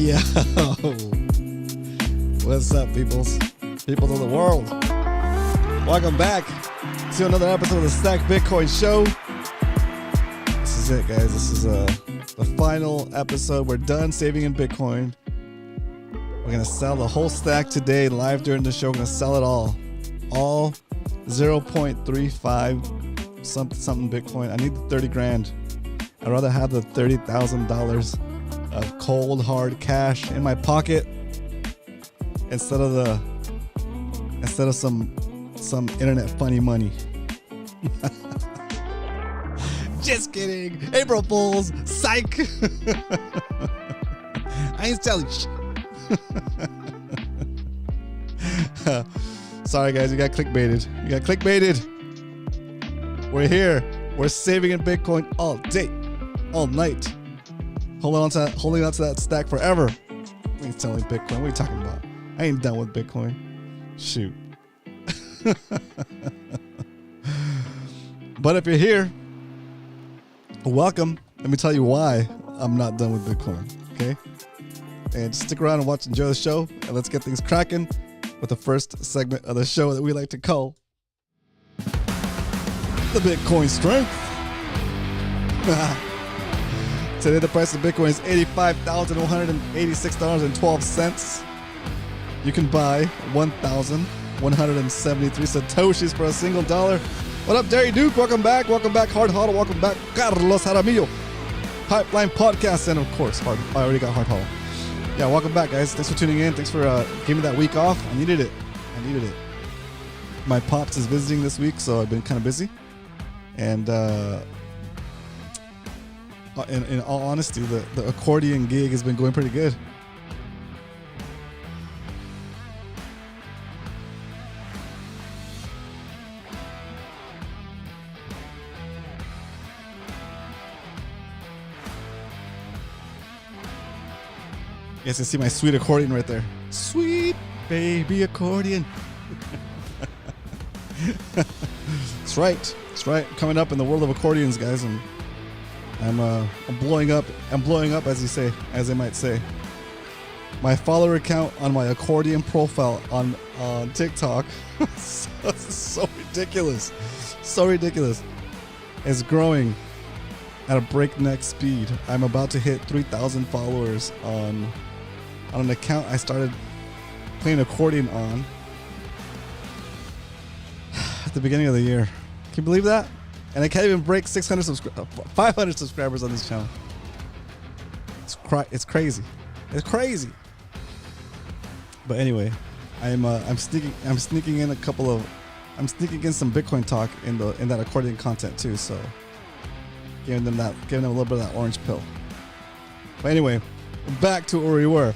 Yo, what's up, peoples of the world? Welcome back to another episode of the Stack Bitcoin Show. This is it, guys. This is the final episode. We're done saving in Bitcoin. We're gonna sell the whole stack today, live during the show. We're gonna sell it all 0.35 something Bitcoin. I need the 30 grand. I'd rather have the $30,000 of cold hard cash in my pocket instead of some internet funny money. Just kidding. April Fools. Psych. I ain't telling shit. Sorry guys, you got clickbaited. We're here. We're saving in Bitcoin all day, all night. Holding on to that stack forever. I ain't selling Bitcoin. What are you talking about? I ain't done with Bitcoin. Shoot. But if you're here, welcome. Let me tell you why I'm not done with Bitcoin. Okay? And stick around and enjoy the show. And let's get things cracking with the first segment of the show that we like to call the Bitcoin Strength. Today the price of Bitcoin is $85,186.12. You can buy 1,173 Satoshis for a single dollar. What up, Derry Duke? Welcome back, Hard Huddle. Welcome back, Carlos Jaramillo. Pipeline Podcast, and of course, I already got Hard Huddle. Yeah, welcome back, guys. Thanks for tuning in. Thanks for giving me that week off. I needed it. My pops is visiting this week, so I've been kind of busy. And in all honesty, the accordion gig has been going pretty good. You guys can see my sweet accordion right there. Sweet baby accordion. That's right. Coming up in the world of accordions, guys, and I'm blowing up. I'm blowing up, as they might say. My follower count on my accordion profile on TikTok, so ridiculous, is growing at a breakneck speed. I'm about to hit 3,000 followers on an account I started playing accordion on at the beginning of the year. Can you believe that? And I can't even break 500 subscribers on this channel. It's crazy. It's crazy. But anyway, I'm sneaking in some Bitcoin talk in that accordion content too. So giving them a little bit of that orange pill. But anyway, back to where we were.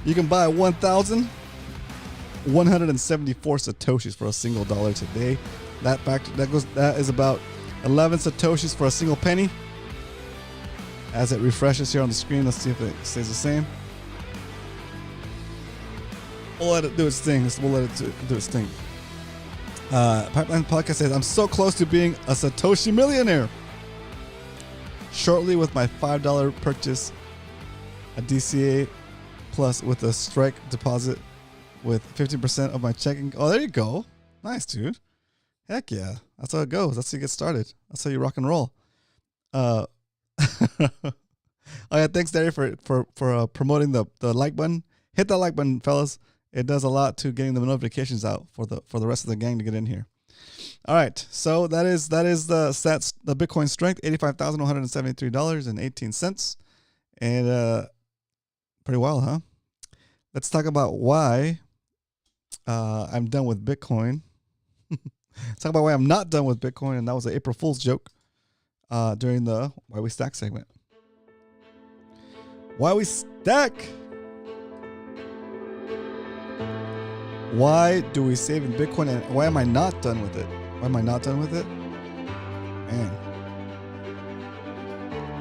You can buy 1,174 Satoshis for a single dollar today. That is about 11 Satoshis for a single penny. As it refreshes here on the screen, let's see if it stays the same. We'll let it do its thing. Pipeline Podcast says, I'm so close to being a Satoshi millionaire. Shortly with my $5 purchase, a DCA plus with a strike deposit with 50% of my checking. Oh, there you go. Nice, dude. Heck yeah. That's how it goes. That's how you get started. That's how you rock and roll. Oh yeah, thanks, Derry, for promoting the like button. Hit that like button, fellas. It does a lot to getting the notifications out for the rest of the gang to get in here. All right, so that is the stats. The Bitcoin Strength, $85,173.18, and pretty wild, huh? Let's talk about why I'm done with Bitcoin. Let's talk about why I'm not done with Bitcoin, and that was an April Fool's joke during the Why We Stack segment. Why we stack? Why do we save in Bitcoin, and why am I not done with it? Man.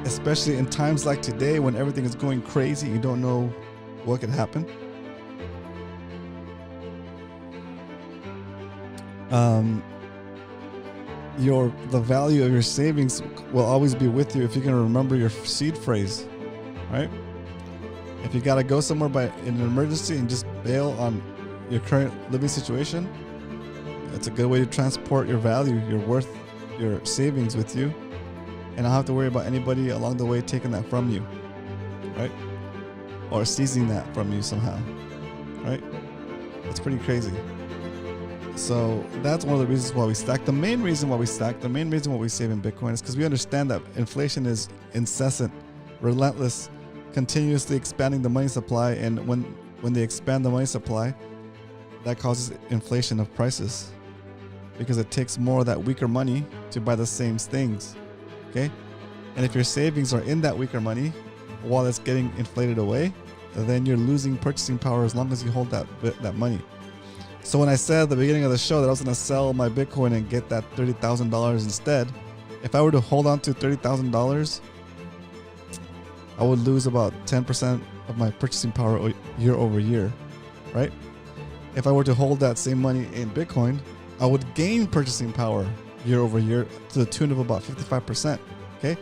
Especially in times like today when everything is going crazy, you don't know what could happen. The value of your savings will always be with you if you can remember your seed phrase, right? If you gotta go somewhere in an emergency and just bail on your current living situation, it's a good way to transport your value, your worth, your savings with you, and not have to worry about anybody along the way taking that from you, right? Or seizing that from you somehow, right? It's pretty crazy. So that's one of the reasons why we stack. The main reason why we save in Bitcoin is because we understand that inflation is incessant, relentless, continuously expanding the money supply, and when they expand the money supply, that causes inflation of prices because it takes more of that weaker money to buy the same things. Okay? And if your savings are in that weaker money while it's getting inflated away, then you're losing purchasing power as long as you hold that money. So when I said at the beginning of the show that I was going to sell my Bitcoin and get that $30,000 instead, if I were to hold on to $30,000, I would lose about 10% of my purchasing power year over year, right? If I were to hold that same money in Bitcoin, I would gain purchasing power year over year to the tune of about 55%, okay?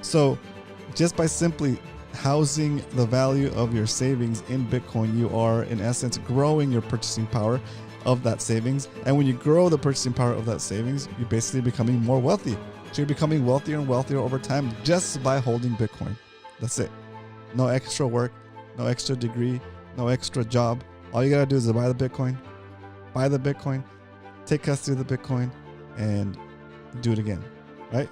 So just by simply housing the value of your savings in Bitcoin, you are in essence growing your purchasing power of that savings. And when you grow the purchasing power of that savings, you're basically becoming more wealthy. So you're becoming wealthier and wealthier over time just by holding Bitcoin. That's it. No extra work, no extra degree, no extra job. All you gotta do is buy the Bitcoin, take custody of the Bitcoin, and do it again, right?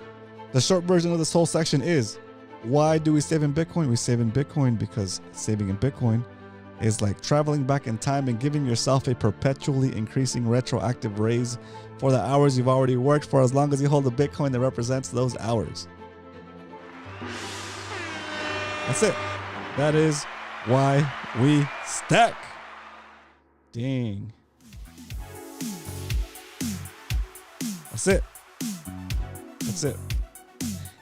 The short version of this whole section is, why do we save in Bitcoin? We save in Bitcoin because saving in Bitcoin is like traveling back in time and giving yourself a perpetually increasing retroactive raise for the hours you've already worked for, as long as you hold the Bitcoin that represents those hours. That's it. That is why we stack. Dang. That's it. That's it.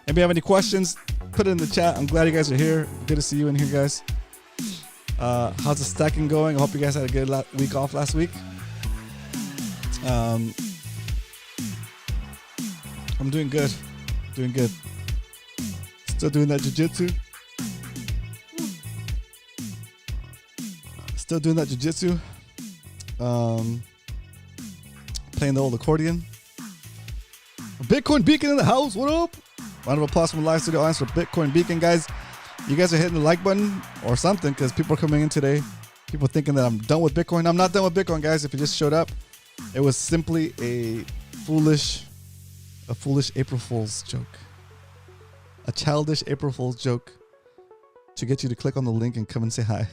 Anybody have any questions? Put it in the chat. I'm glad you guys are here. Good to see you in here, guys. How's the stacking going? I hope you guys had a good week off last week. I'm doing good. Doing good. Still doing that jiu-jitsu. Still doing that jiu-jitsu. Playing the old accordion. Bitcoin Beacon in the house. What up? Round of applause from the live studio audience for Bitcoin Beacon, guys. You guys are hitting the like button or something because people are coming in today. People thinking that I'm done with Bitcoin. I'm not done with Bitcoin, guys. If you just showed up, it was simply a foolish April Fool's joke. A childish April Fool's joke to get you to click on the link and come and say hi.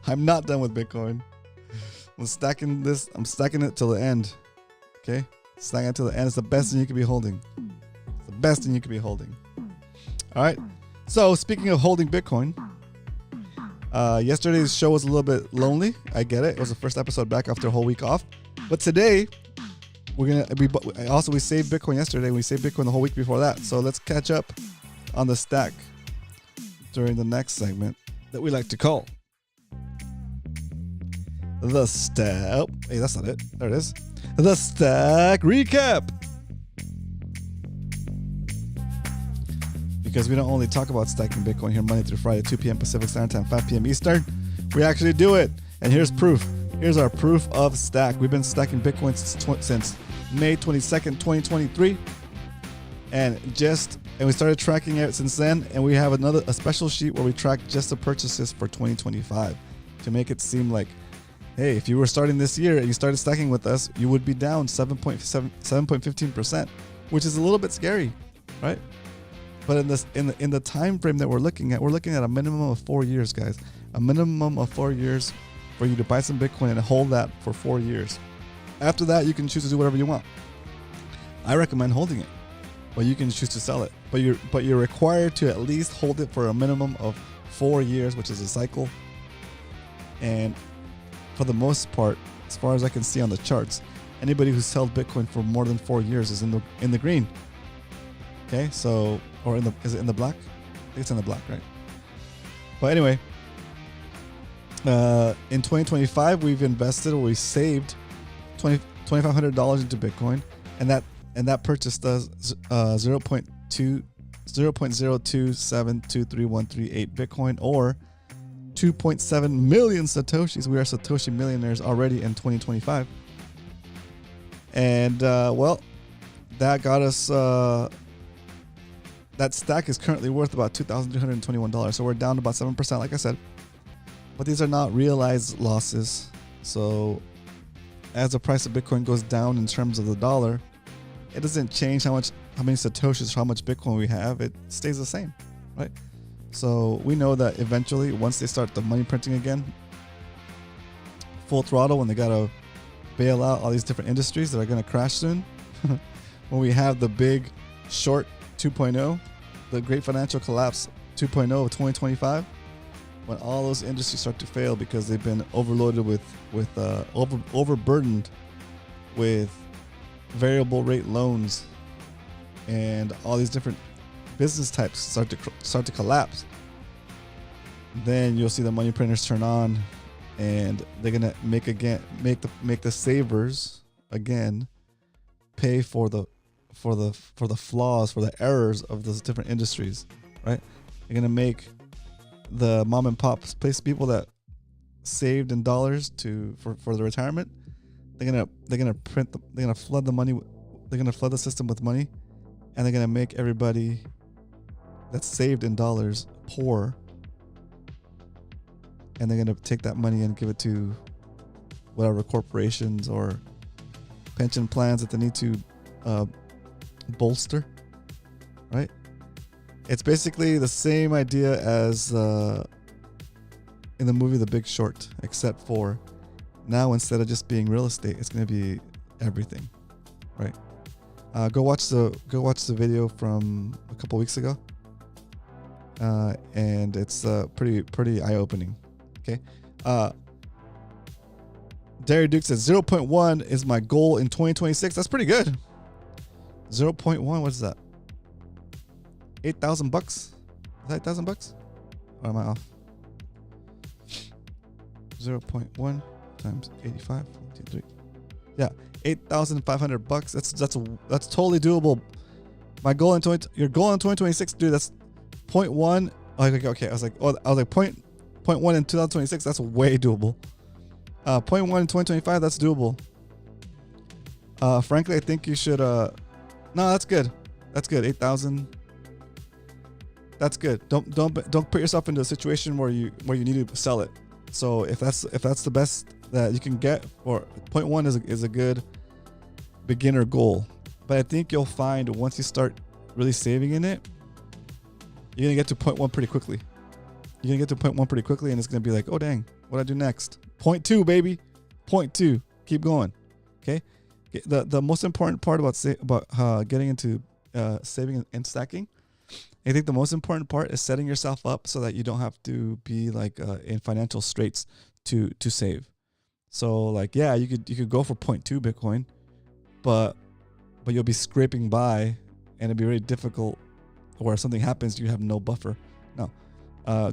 I'm not done with Bitcoin. I'm stacking it till the end. Okay? Stacking it till the end. It's the best thing you could be holding. It's the best thing you could be holding. All right. So speaking of holding Bitcoin, yesterday's show was a little bit lonely. I get it. It was the first episode back after a whole week off. But today, we saved Bitcoin yesterday. We saved Bitcoin the whole week before that. So let's catch up on the stack during the next segment that we like to call the stack. Hey, that's not it. There it is. The stack recap. Because we don't only talk about stacking Bitcoin here Monday through Friday, 2 p.m. Pacific Standard Time, 5 p.m. Eastern. We actually do it. And here's proof. Here's our proof of stack. We've been stacking Bitcoin since May 22nd, 2023. And we started tracking it since then. And we have a special sheet where we track just the purchases for 2025 to make it seem like, hey, if you were starting this year and you started stacking with us, you would be down 7.15%, which is a little bit scary, right? But in the time frame that we're looking at a minimum of 4 years, guys. A minimum of 4 years for you to buy some Bitcoin and hold that for 4 years. After that, you can choose to do whatever you want. I recommend holding it, but you can choose to sell it. But you're required to at least hold it for a minimum of 4 years, which is a cycle. And for the most part, as far as I can see on the charts, anybody who's held Bitcoin for more than 4 years is in the green. Okay, so is it in the black? I think it's in the black, right? But anyway, in 2025, we saved $2,500 into Bitcoin, and that purchased us 0.2 0.027231338 Bitcoin, or 2.7 million Satoshis. We are Satoshi millionaires already in 2025. And, well, that got us, that stack is currently worth about $2,321. So we're down to about 7%, like I said. But these are not realized losses. So as the price of Bitcoin goes down in terms of the dollar, it doesn't change how many Satoshis, how much Bitcoin we have. It stays the same, right? So we know that eventually, once they start the money printing again, full throttle, when they got to bail out all these different industries that are going to crash soon, when we have the big short 2.0, the great financial collapse 2.0 of 2025, when all those industries start to fail because they've been overloaded overburdened with variable rate loans, and all these different business types start to collapse, then you'll see the money printers turn on, and they're gonna make the savers again pay for the flaws, for the errors of those different industries, right? They're gonna make the mom and pop place people that saved in dollars for the retirement. They're gonna flood the money. They're gonna flood the system with money, and they're gonna make everybody that's saved in dollars poor. And they're gonna take that money and give it to whatever corporations or pension plans that they need to bolster, right? It's basically the same idea as in the movie The Big Short, except for now, instead of just being real estate, it's going to be everything, right? Go watch the video from a couple weeks ago, and it's pretty eye-opening. Okay, Derry Duke says 0.1 is my goal in 2026. That's pretty good. 0.1, what is that? $8,000 bucks? Is that $8,000? Or am I off? 0.1 times 85. 1, 2, 3. Yeah, $8,500. That's totally doable. My goal in your goal in 2026, dude. That's 0.1. Okay. I was like 0.1 in 2026. That's way doable. 0.1 in 2025. That's doable. Frankly, I think you should. No, that's good. That's good. 8,000. That's good. Don't put yourself into a situation where you need to sell it. So if that's the best that you can get, or 0.1 is a good beginner goal. But I think you'll find once you start really saving in it, you're gonna get to 0.1 pretty quickly. You're gonna get to 0.1 pretty quickly, and it's gonna be like, oh dang, what do I do next? 0.2, baby, 0.2. Keep going. Okay. The most important part about getting into saving and stacking, I think the most important part is setting yourself up so that you don't have to be like in financial straits to save. So like, yeah, you could go for 0.2 Bitcoin, but you'll be scraping by, and it'd be very difficult. Or if something happens, you have no buffer. No,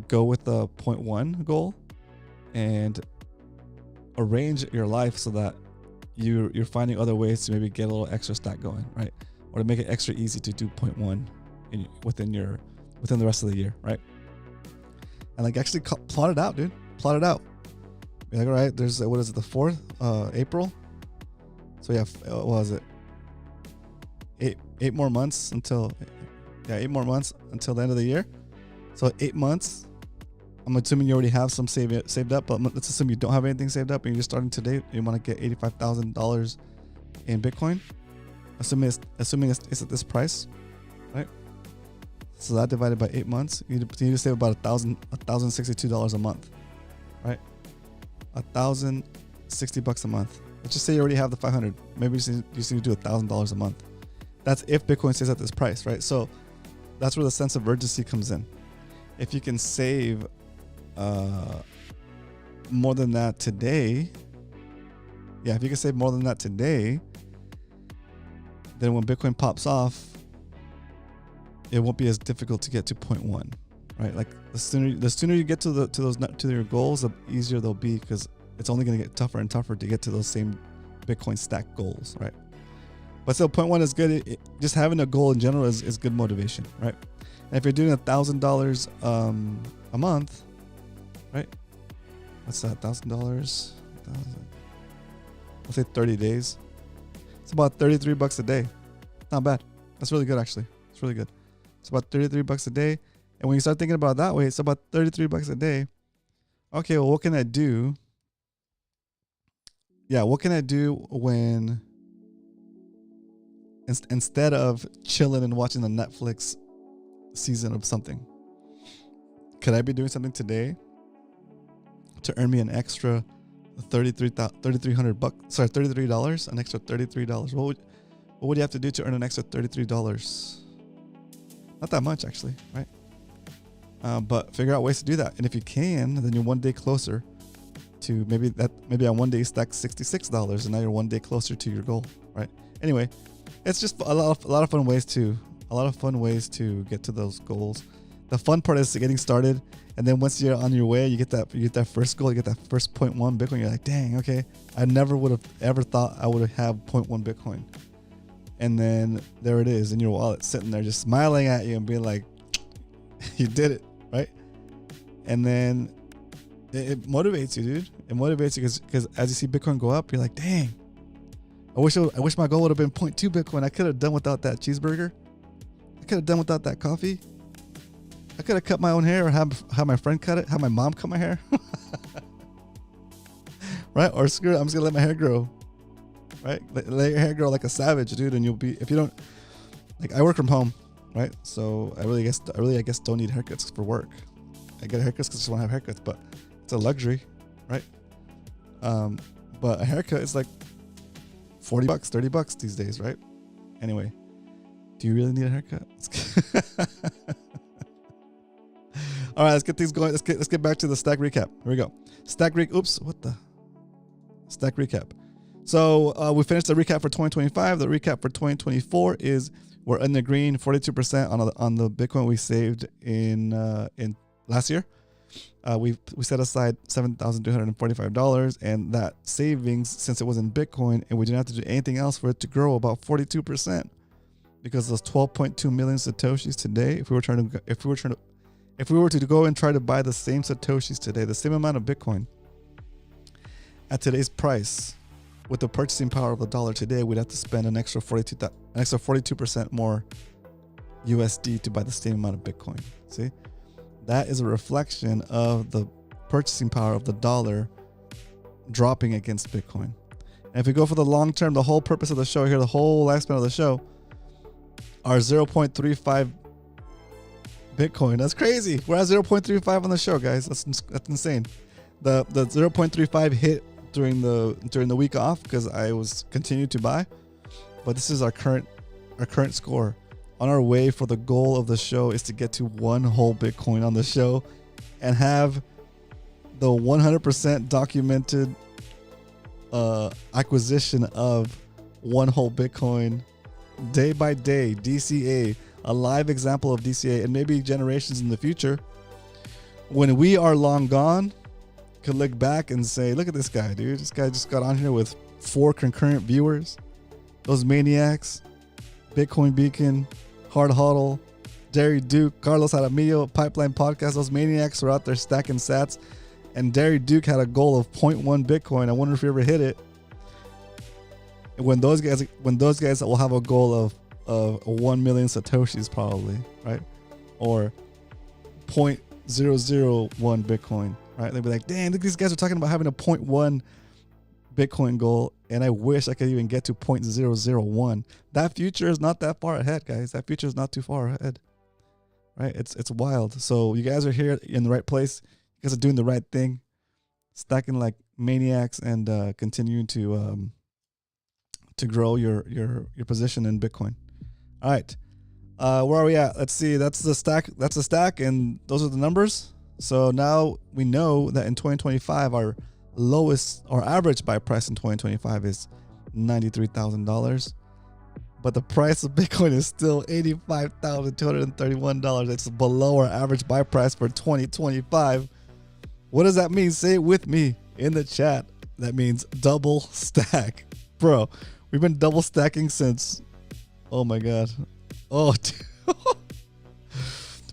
go with the 0.1 goal, and arrange your life so that you're finding other ways to maybe get a little extra stack going, right? Or to make it extra easy to do 0.1 within the rest of the year, right? And like actually plot it out, dude. Plot it out. Be like, all right, there's what is it, the 4th April? So yeah, what was it? 8 more months until 8 more months until the end of the year. So 8 months. I'm assuming you already have some saved up, but let's assume you don't have anything saved up and you're starting today. You want to get $85,000 in Bitcoin, assuming it's at this price, right? So that divided by 8 months, you need to save about $1,062 a month, right? $1,060 a month. Let's just say you already have the 500. Maybe you just need to do $1,000 a month. That's if Bitcoin stays at this price, right? So that's where the sense of urgency comes in. If you can save more than that today, if you can save more than that today, then when Bitcoin pops off, it won't be as difficult to get to 0.1, right? Like the sooner you get to your goals, the easier they'll be, because it's only going to get tougher and tougher to get to those same Bitcoin stack goals, right? But still, 0.1 is good. Just having a goal in general is good motivation, right? And if you're doing $1,000 a month, right? What's that? $1,000? Let's say 30 days. It's about $33 a day. Not bad. That's really good, actually. It's really good. It's about $33 a day. And when you start thinking about it that way, it's about $33 a day. Okay, well, what can I do? Yeah, what can I do when instead of chilling and watching the Netflix season of something? Could I be doing something today to earn me an extra $33, an extra $33? What would you have to do to earn an extra $33? Not that much, actually, right? But figure out ways to do that. And if you can, then you're one day closer to maybe on one day you stack $66 and now you're one day closer to your goal, right? Anyway, it's just a lot of fun ways to get to those goals. The fun part is getting started, and then once you're on your way, you get that first goal, you get that first 0.1 Bitcoin. You're like, dang, okay, I never would have ever thought I would have 0.1 Bitcoin. And then there it is in your wallet, sitting there just smiling at you and being like, you did it, right? And then it motivates you, dude. It motivates you because as you see Bitcoin go up, you're like, dang, I wish my goal would have been 0.2 Bitcoin. I could have done without that cheeseburger. I could have done without that coffee. I could have cut my own hair or have my friend cut it, have my mom cut my hair. Right? Or screw it, I'm just gonna let my hair grow. Right? Let your hair grow like a savage, dude, and you'll be, if you don't, like, I work from home, right? So I really guess don't need haircuts for work. I get haircuts because I just want to have haircuts, but it's a luxury, right? But a haircut is like $40, $30 these days, right? Anyway, do you really need a haircut? All right, let's get things going. Let's get back to the stack recap. Here we go. Stack recap. So we finished the recap for 2025. The recap for 2024 is we're in the green, 42% on the Bitcoin we saved in last year. We set aside $7,245, and that savings, since it was in Bitcoin and we didn't have to do anything else for it to grow, about 42%, because those 12.2 million satoshis today, if we were to go and try to buy the same satoshis today, the same amount of Bitcoin at today's price, with the purchasing power of the dollar today, we'd have to spend an extra 42% more USD to buy the same amount of Bitcoin. See, that is a reflection of the purchasing power of the dollar dropping against Bitcoin. And if we go for the long term, the whole purpose of the show here, the whole lifespan of the show, our 0.35 Bitcoin. That's crazy. We're at 0.35 on the show, guys. That's insane. The 0.35 hit during the week off because I was continued to buy, but this is our current score. On our way for the goal of the show is to get to one whole Bitcoin on the show and have the 100% documented acquisition of one whole Bitcoin day by day, DCA, a live example of DCA, and maybe generations in the future, when we are long gone, could look back and say, look at this guy, dude. This guy just got on here with 4 concurrent viewers. Those maniacs, Bitcoin Beacon, Hard Huddle, Derry Duke, Carlos Aramillo, Pipeline Podcast. Those maniacs were out there stacking sats, and Derry Duke had a goal of 0.1 Bitcoin. I wonder if he ever hit it. When those guys will have a goal of 1 million satoshis probably, right? Or 0.001 Bitcoin, right? They'd be like, damn, look, these guys are talking about having a 0.1 Bitcoin goal, and I wish I could even get to 0.001. That future is not that far ahead, guys. That future is not too far ahead, right? It's wild. So you guys are here in the right place. You guys are doing the right thing, stacking like maniacs, and continuing to grow your position in Bitcoin. All right, where are we at? Let's see. That's the stack, and those are the numbers. So now we know that in 2025, our average buy price in 2025 is $93,000, but the price of Bitcoin is still $85,231. It's below our average buy price for 2025. What does that mean? Say it with me in the chat. That means double stack, bro. We've been double stacking since, oh my god,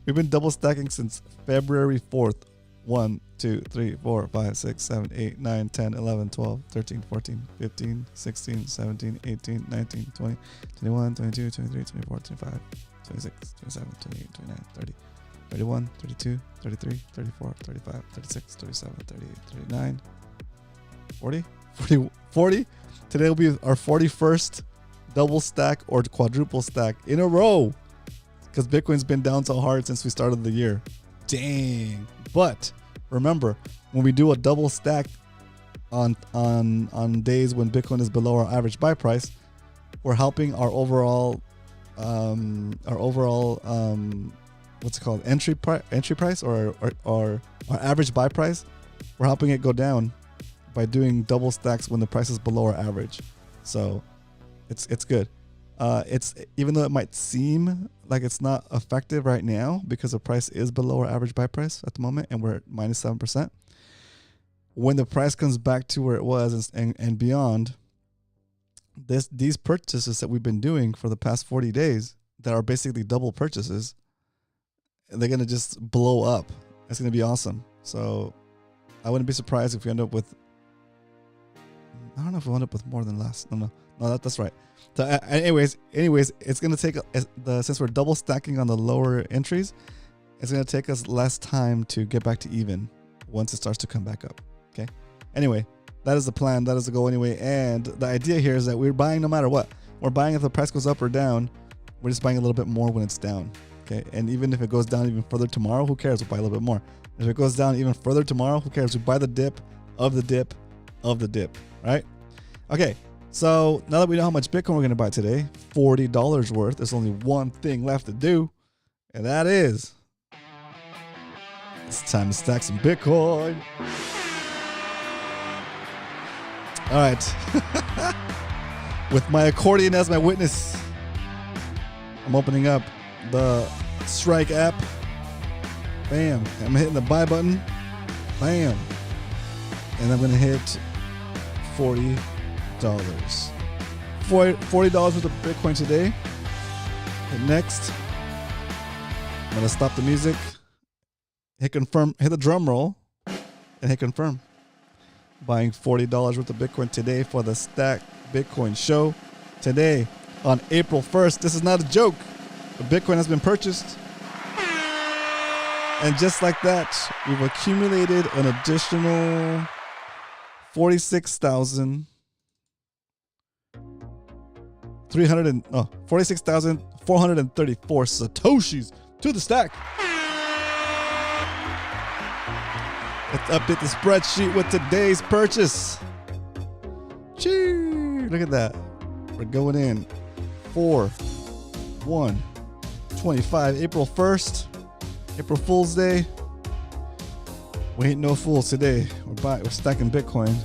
We've been double stacking since February 4th. 1, 2, 3, 4, 5, 6, 7, 8, 9, 10, 11, 12, 13, 14, 15, 16, 17, 18, 19, 20, 21, 22, 23, 24, 25, 26, 27, 28, 29, 30, 31, 32, 33, 34, 35, 36, 37, 38, 39, 40, 40. Today will be our 41st double stack or quadruple stack in a row because Bitcoin's been down so hard since we started the year. Dang. But remember, when we do a double stack on days when Bitcoin is below our average buy price, we're helping our overall what's it called, entry price or our average buy price. We're helping it go down by doing double stacks when the price is below our average. So it's good. It's, even though it might seem like it's not effective right now because the price is below our average buy price at the moment and we're at minus 7%. When the price comes back to where it was and beyond, these purchases that we've been doing for the past 40 days that are basically double purchases, they're going to just blow up. It's going to be awesome. So I wouldn't be surprised if we end up with, I don't know if we'll end up with more than last. No, that's right. So anyways, it's going to take, since we're double stacking on the lower entries, it's going to take us less time to get back to even once it starts to come back up. Okay. Anyway, that is the plan. That is the goal anyway. And the idea here is that we're buying no matter what. We're buying if the price goes up or down. We're just buying a little bit more when it's down. Okay. And even if it goes down even further tomorrow, who cares? We'll buy a little bit more. If it goes down even further tomorrow, who cares? We buy the dip of the dip of the dip. Right? Okay. So now that we know how much Bitcoin we're going to buy today, $40 worth, there's only one thing left to do. And that is, it's time to stack some Bitcoin. All right. With my accordion as my witness, I'm opening up the Strike app. Bam. I'm hitting the buy button. Bam. And I'm going to hit $40. $40 worth of Bitcoin today. And next, I'm going to stop the music, hit confirm, hit the drum roll, and hit confirm. Buying $40 worth of Bitcoin today for the Stack Bitcoin show. Today, on April 1st, this is not a joke. The Bitcoin has been purchased. And just like that, we've accumulated an additional 46,434 Satoshis to the stack. Let's update the spreadsheet with today's purchase. Chee, look at that. We're going in 4/1/25, April 1st, April Fool's Day. We ain't no fools today. We're stacking Bitcoin.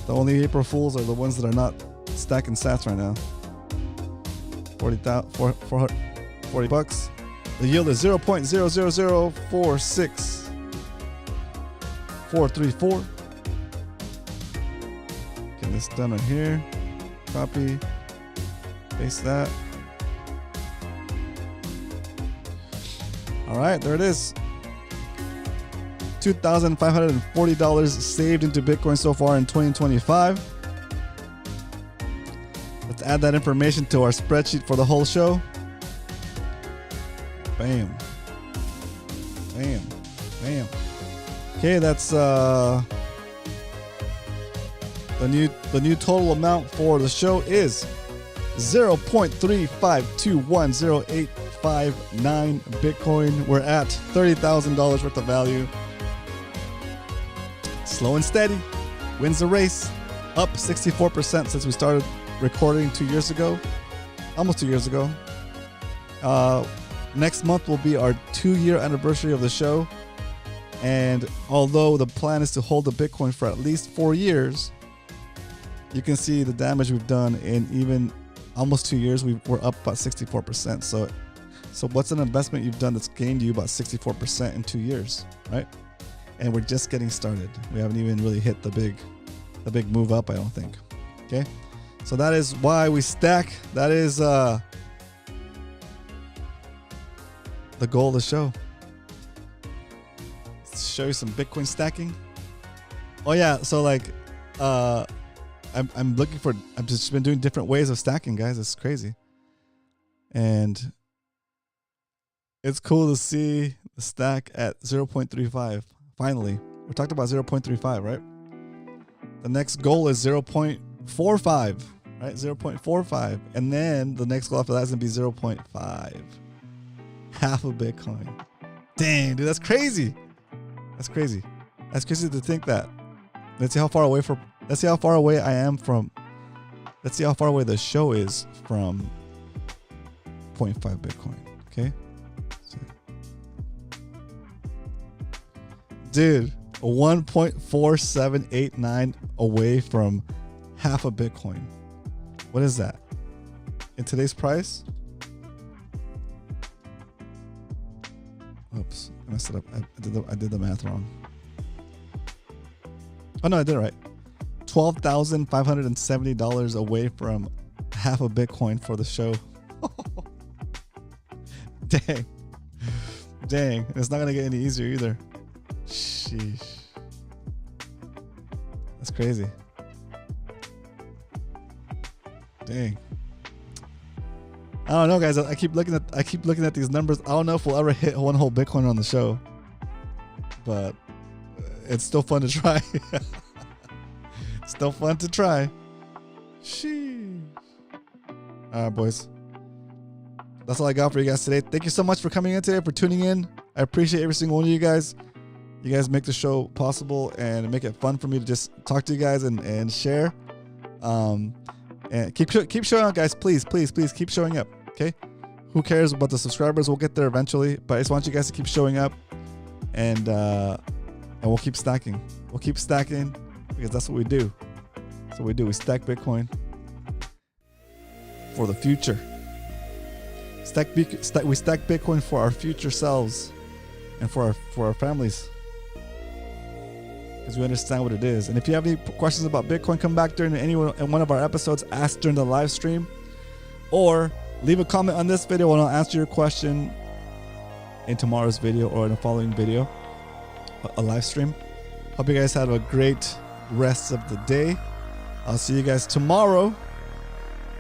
The only April Fools are the ones that are not stacking sats right now. 40 bucks. The yield is 0.0046. Get this done on here. Copy. Paste that. All right, there it is. $2,540 saved into Bitcoin so far in 2025. Let's add that information to our spreadsheet for the whole show. Bam. Bam. Bam. Okay, that's the new total amount for the show is 0.3521089 Bitcoin. We're at $30,000 worth of value. Slow and steady wins the race. Up 64% since we started recording 2 years ago. Almost 2 years ago. Next month will be our 2-year anniversary of the show. And although the plan is to hold the Bitcoin for at least 4 years, you can see the damage we've done in even almost 2 years. We're up about 64%. So what's an investment you've done that's gained you about 64% in 2 years, right? And we're just getting started. We haven't even really hit the big move up, I don't think. Okay, so that is why we stack. That is the goal of the show. Let's show you some Bitcoin stacking. Oh yeah, so like, I'm looking for. I've just been doing different ways of stacking, guys. It's crazy, and it's cool to see the stack at 0.35. Finally, we talked about 0.35, right? The next goal is 0.45, right? 0.45, and then the next goal after that is gonna be 0.5, half a Bitcoin. Dang, dude, that's crazy. That's crazy. That's crazy to think that. Let's see how far away let's see how far away I am from. Let's see how far away the show is from 0.5 Bitcoin. Okay. Dude, 1.4789 away from half a Bitcoin. What is that in today's price? Oops, I messed it up. I did the math wrong. Oh no, I did it right. $12,570 away from half a Bitcoin for the show. Dang. It's not gonna get any easier either. Sheesh. That's crazy. Dang. I don't know, guys. I keep looking at these numbers. I don't know if we'll ever hit one whole Bitcoin on the show, but it's still fun to try. Still fun to try. Sheesh. All right, boys. That's all I got for you guys today. Thank you so much for coming in today, for tuning in. I appreciate every single one of you guys. You guys make the show possible and make it fun for me to just talk to you guys and share. And keep showing up, guys. Please keep showing up. Okay. Who cares about the subscribers? We'll get there eventually. But I just want you guys to keep showing up, and we'll keep stacking. We'll keep stacking because that's what we do. That's what we do. We stack Bitcoin for the future. We stack Bitcoin for our future selves and for our families, because we understand what it is. And if you have any questions about Bitcoin, come back during one of our episodes, ask during the live stream, or leave a comment on this video and I'll answer your question in tomorrow's video or in the following video, a live stream. Hope you guys have a great rest of the day. I'll see you guys tomorrow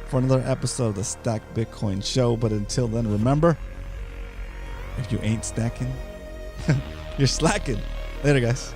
for another episode of the Stack Bitcoin Show. But until then, remember, if you ain't stacking, you're slacking. Later, guys.